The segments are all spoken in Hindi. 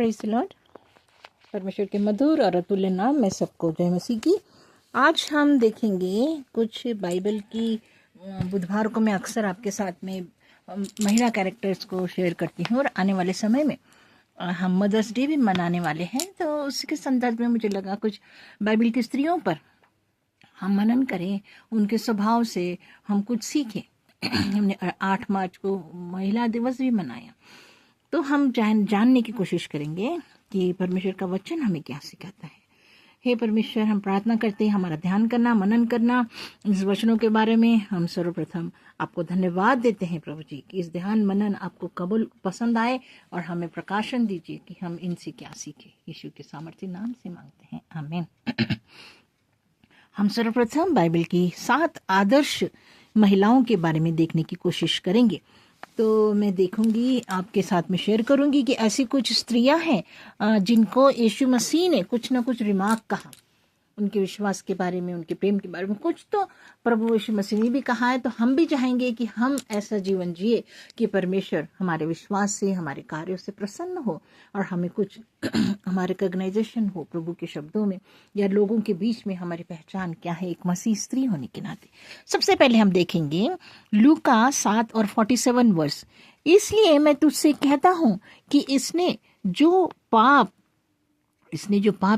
Praise the Lord. परमेश्वर के मधुर और अतुल्य नाम में सबको जय मसीह की। आज हम देखेंगे कुछ बाइबल की बुधवार को मैं अक्सर आपके साथ में महिला कैरेक्टर्स को शेयर करती हूँ, और आने वाले समय में हम मदर्स डे भी मनाने वाले हैं, तो उसके संदर्भ में मुझे लगा कुछ बाइबल की स्त्रियों पर हम मनन करें, उनके स्वभाव से हम कुछ सीखें। हमने 8 मार्च को महिला दिवस भी मनाया, तो हम जानने की कोशिश करेंगे कि परमेश्वर का वचन हमें क्या सिखाता है। हे परमेश्वर, हम प्रार्थना करते हैं हमारा ध्यान करना, मनन करना इस वचनों के बारे में। हम सर्वप्रथम आपको धन्यवाद देते हैं प्रभु जी कि इस ध्यान मनन आपको कबूल पसंद आए, और हमें प्रकाशन दीजिए कि हम इनसे क्या सीखें। यीशु के सामर्थ्य नाम से मांगते हैं, आमीन। हम सर्वप्रथम बाइबल की 7 आदर्श महिलाओं के बारे में देखने की कोशिश करेंगे। तो मैं देखूंगी, आपके साथ में शेयर करूंगी कि ऐसी कुछ स्त्रियां हैं जिनको यीशु मसीह ने कुछ ना कुछ रिमार्क कहा, उनके विश्वास के बारे में, उनके प्रेम के बारे में। कुछ तो प्रभु यीशु मसीह ने भी कहा है, तो हम भी चाहेंगे कि हम ऐसा जीवन जिए कि परमेश्वर हमारे विश्वास से, हमारे कार्यों से प्रसन्न हो, और हमें कुछ हमारे रिकॉग्नाइजेशन हो प्रभु के शब्दों में, या लोगों के बीच में हमारी पहचान क्या है एक मसीह स्त्री होने के नाते। सबसे पहले हम देखेंगे लूका 7 और 47 वर्ष। इसलिए मैं तुझसे कहता हूं कि इसने जो पाप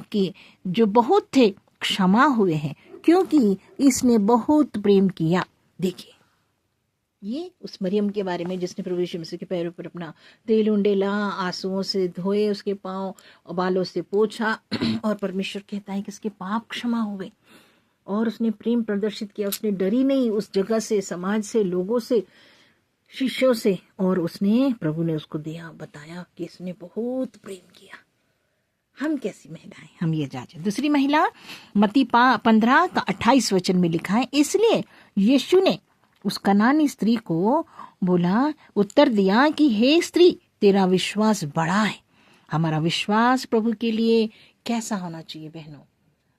किए, जो बहुत थे, क्षमा हुए हैं, क्योंकि इसने बहुत प्रेम किया। देखिए, ये उस मरियम के बारे में जिसने प्रभु यीशु मसीह के पैरों पर अपना तेल उंडेला, आंसुओं से धोए उसके पांव, बालों से पोंछा, और परमेश्वर कहता है कि उसके पाप क्षमा हुए, और उसने प्रेम प्रदर्शित किया। उसने डरी नहीं उस जगह से, समाज से, लोगों से, शिष्यों से, और प्रभु ने उसको बताया कि इसने बहुत प्रेम किया। हम कैसी महिलाएं, हम ये जांचें। दूसरी महिला मत्ती 15 का 28 वचन में लिखा है, इसलिए यीशु ने उस कनानी स्त्री को उत्तर दिया कि हे स्त्री, तेरा विश्वास बड़ा है। हमारा विश्वास प्रभु के लिए कैसा होना चाहिए बहनों?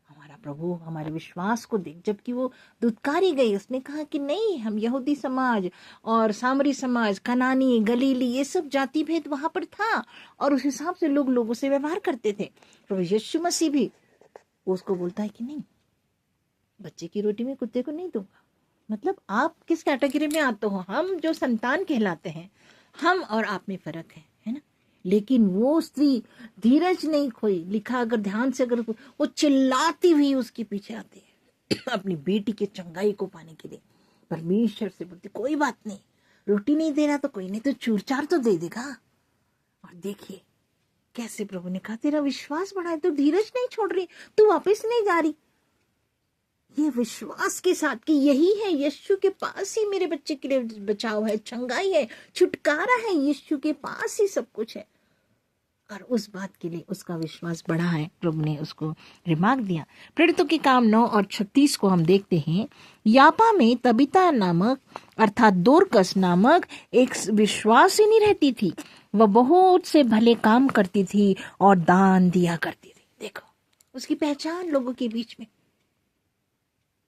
हमारा प्रभु हमारे विश्वास को देख, जबकि वो दुत्कारी गई, उसने कहा कि नहीं, हम यहूदी समाज और सामरी समाज, कनानी, गलीली, ये सब जाति भेद वहां पर था, और उस हिसाब से लोग लोगों से व्यवहार करते थे। प्रभु यीशु मसीह भी उसको बोलता है कि नहीं, बच्चे की रोटी में कुत्ते को नहीं दूंगा। मतलब आप किस कैटेगरी में आते हो? हम जो संतान कहलाते हैं, हम और आप में फर्क है ना। लेकिन वो स्त्री धीरज नहीं खोई। लिखा, अगर ध्यान से अगर वो चिल्लाती हुई उसके पीछे आती है अपनी बेटी के चंगाई को पाने के लिए। परमेश्वर से बोलती, कोई बात नहीं, रोटी नहीं दे रहा तो कोई नहीं, तो चूर-चार तो दे देगा। और देखिए कैसे प्रभु ने कहा, तेरा विश्वास बढ़ा है, तो धीरज नहीं छोड़ रही, तू वापस नहीं जा रही। ये विश्वास के साथ कि यही है, यीशु के पास ही मेरे बच्चे के लिए बचाव है, चंगाई है, छुटकारा है, यीशु के पास ही सब कुछ है, और उस बात के लिए उसका विश्वास बढ़ा है। प्रभु ने उसको रिमार्क दिया। प्रेरितों के काम 9 और 36 को हम देखते हैं। यापा में तबीता नामक, अर्थात दोरकस नामक एक विश्वासिनी रहती थी। वह बहुत से भले काम करती थी और दान दिया करती थी। देखो उसकी पहचान लोगों के बीच में,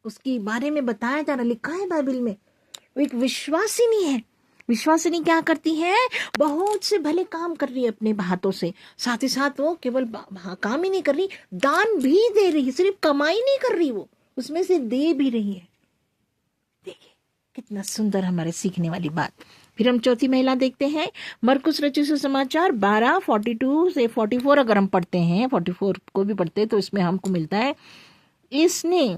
उसके बारे में बताया जा रहा, लिखा है बाइबल में, वो एक विश्वासिनी है। विश्वासिनी क्या करती है? बहुत से भले काम कर रही है अपने हाथों से, साथ ही साथ वो केवल काम ही नहीं कर रही, दान भी दे रही है। सिर्फ कमाई नहीं कर रही, वो उसमें से दे भी रही है। देखिए कितना सुंदर हमारे सीखने वाली बात। फिर हम चौथी महिला देखते हैं, मरकुस रचित सुसमाचार 12:42 से 44। अगर हम पढ़ते हैं, 44 को भी पढ़ते हैं, तो इसमें हमको मिलता है, इसने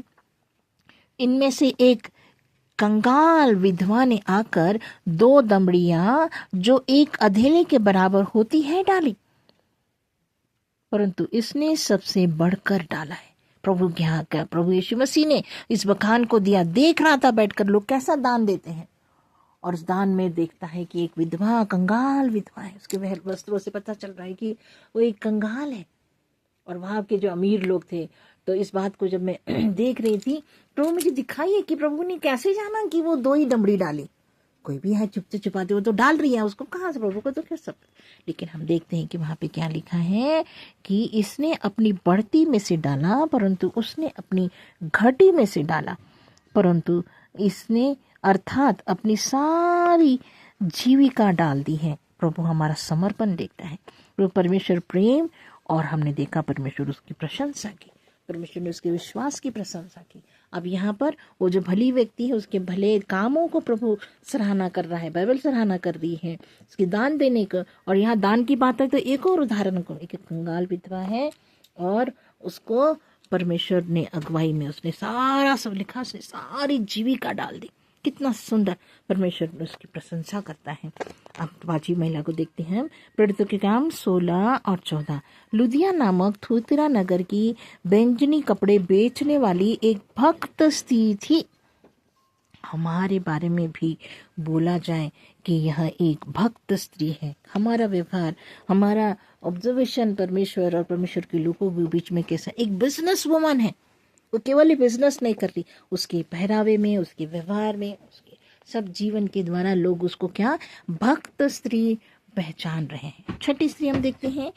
इनमें से एक कंगाल विधवा ने आकर 2 दमड़ियां जो एक अधेले के बराबर होती है डाली, परंतु इसने सबसे बढ़कर डाला है। प्रभु यीशु मसीह ने इस बखान को दिया। देख रहा था बैठकर लोग कैसा दान देते हैं, और उस दान में देखता है कि एक विधवा, कंगाल विधवा है। उसके वस्त्रों से पता चल रहा है कि वो एक कंगाल है। और वहां के जो अमीर लोग थे, तो इस बात को जब मैं देख रही थी, तो मुझे दिखाई है कि प्रभु ने कैसे जाना कि वो 2 ही दमड़ी डाली। कोई भी है चुपते छुपाते वो तो डाल रही है, उसको कहाँ से, प्रभु को तो क्या सब। लेकिन हम देखते हैं कि वहां पे क्या लिखा है कि इसने अपनी बढ़ती में से डाला, परंतु उसने अपनी घटी में से डाला, परंतु इसने अर्थात अपनी सारी जीविका डाल दी है। प्रभु हमारा समर्पण देखता है। परमेश्वर प्रेम, और हमने देखा परमेश्वर उसकी प्रशंसा की, परमेश्वर ने उसके विश्वास की प्रशंसा की। अब यहाँ पर वो जो भली व्यक्ति है उसके भले कामों को प्रभु सराहना कर रहा है, बाइबल सराहना कर रही है उसके दान देने का। और यहाँ दान की बात है तो एक और उदाहरण को, एक कंगाल विधवा है और उसको परमेश्वर ने अगुवाई में उसने सारा सब लिखा, उसने सारी जीविका डाल दी। कितना सुंदर परमेश्वर उसकी प्रशंसा करता है। अब पांचवी महिला को देखते हैं। प्रेरितों के काम 16 और 14। लुदिया नामक थुतिरा नगर की बैंजनी कपड़े बेचने वाली एक भक्त स्त्री थी। हमारे बारे में भी बोला जाए कि यह एक भक्त स्त्री है। हमारा व्यवहार, हमारा ऑब्जर्वेशन परमेश्वर और परमेश्वर के लोगों के बीच में कैसा, एक बिजनेस वुमन है। वो केवल बिजनेस नहीं करती, उसके पहरावे में, उसके व्यवहार में, उसके सब जीवन के द्वारा लोग उसको क्या, भक्त स्त्री पहचान रहे हैं। छठी स्त्री हम देखते हैं,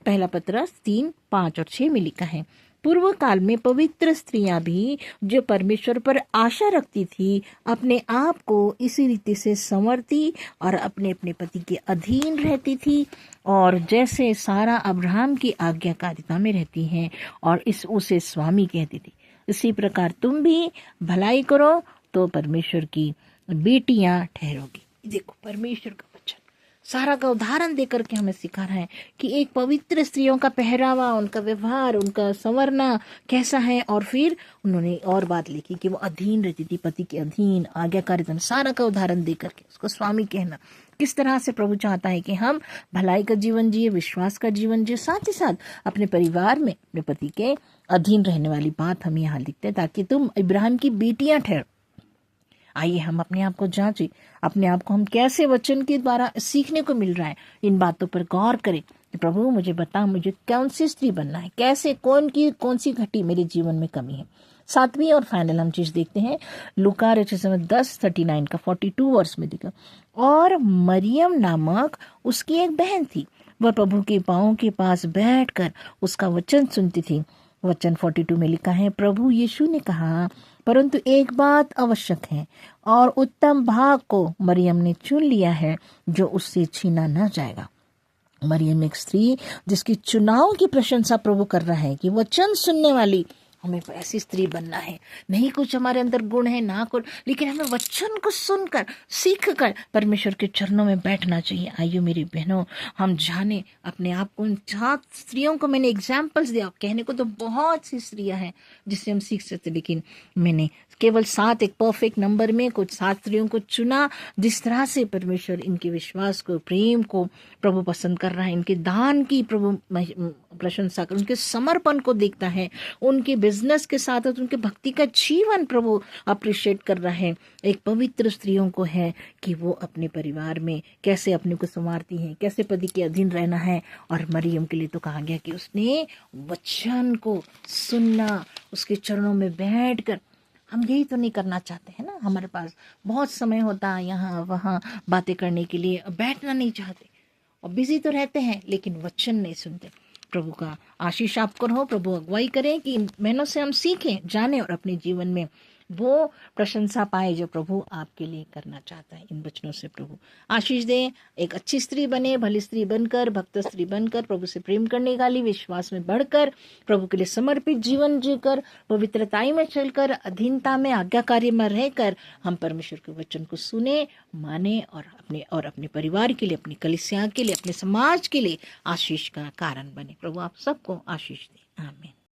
पहला पत्रस 3, 5 और 6 में लिखा है, पूर्व काल में पवित्र स्त्रियां भी जो परमेश्वर पर आशा रखती थी अपने आप को इसी रीति से संवरती और अपने अपने पति के अधीन रहती थी, और जैसे सारा अब्राहम की आज्ञाकारिता में रहती हैं और उसे स्वामी कहती थी, इसी प्रकार तुम भी भलाई करो तो परमेश्वर की बेटियां ठहरोगी। देखो परमेश्वर का वचन सारा का उदाहरण देकर के हमें सिखा रहा है कि एक पवित्र स्त्रियों का पहरावा, उनका व्यवहार, उनका संवरना कैसा है। और फिर उन्होंने और बात लिखी कि वो अधीन रहती थी, पति के अधीन, आज्ञाकारिता, सारा का उदाहरण देकर के उसको स्वामी कहना। किस तरह से प्रभु चाहता है कि हम भलाई का जीवन जिए, विश्वास का जीवन जिए, साथ ही साथ अपने परिवार में अपने पति के अधीन रहने वाली बात हम यहाँ लिखते हैं, ताकि तुम इब्राहिम की बेटियां ठहरो। आइए हम अपने आप को जांचें, अपने आप को हम कैसे वचन के द्वारा सीखने को मिल रहा है, इन बातों पर गौर करें कि प्रभु मुझे बता, मुझे कौन सी स्त्री बनना है, कैसे, कौन सी घटी मेरे जीवन में कमी है। सातवीं और फाइनल हम चीज देखते हैं, लूका 10:39 का 42 वर्ष में देखा, और मरियम नामक उसकी एक बहन थी, वह प्रभु के पांवों के पास बैठकर उसका वचन सुनती थी। वचन 42 में लिखा है, प्रभु यीशु ने कहा, परंतु एक बात आवश्यक है और उत्तम भाग को मरियम ने चुन लिया है जो उससे छीना न जाएगा। मरियम एक स्त्री जिसकी चुनाव की प्रशंसा प्रभु कर रहा है कि वचन सुनने वाली, हमें ऐसी स्त्री बनना है। नहीं कुछ हमारे अंदर गुण है ना कुछ, लेकिन हमें वचन को सुनकर, सीखकर परमेश्वर के चरणों में बैठना चाहिए। आइए मेरी बहनों, हम जाने अपने आप को। उन 7 स्त्रियों को मैंने एग्जाम्पल्स दिया, कहने को तो बहुत सी स्त्रियां हैं जिससे हम सीख सकते, लेकिन मैंने केवल 7 एक परफेक्ट नंबर में कुछ 7 स्त्रियों को चुना, जिस तरह से परमेश्वर इनके विश्वास को, प्रेम को प्रभु पसंद कर रहा है, इनके दान की प्रभु प्रशंसा कर, उनके समर्पण को देखता है, उनके बिजनेस के साथ उनके भक्ति का जीवन प्रभु अप्रिशिएट कर रहा है। एक पवित्र स्त्रियों को है कि वो अपने परिवार में कैसे अपने को संवारती हैं, कैसे पति के अधीन रहना है। और मरियम के लिए तो कहा गया कि उसने वचन को सुनना, उसके चरणों में बैठकर। हम यही तो नहीं करना चाहते हैं ना, हमारे पास बहुत समय होता है यहाँ वहाँ बातें करने के लिए, बैठना नहीं चाहते और बिजी तो रहते हैं, लेकिन वचन नहीं सुनते। प्रभु का आशीष आपको हो, प्रभु अगुवाई करें कि इन बहनों से हम सीखें, जानें और अपने जीवन में वो प्रशंसा पाए जो प्रभु आपके लिए करना चाहता है। इन वचनों से प्रभु आशीष दें, एक अच्छी स्त्री बने, भली स्त्री बनकर, भक्त स्त्री बनकर, प्रभु से प्रेम करने वाली, विश्वास में बढ़कर, प्रभु के लिए समर्पित जीवन जीकर, पवित्रताई में चलकर, अधीनता में, आज्ञाकारी में रहकर हम परमेश्वर के वचन को सुने, माने और अपने परिवार के लिए, अपनी कलीसिया के लिए, अपने समाज के लिए आशीष का कारण बने। प्रभु आप सबको आशीष दें। आमीन।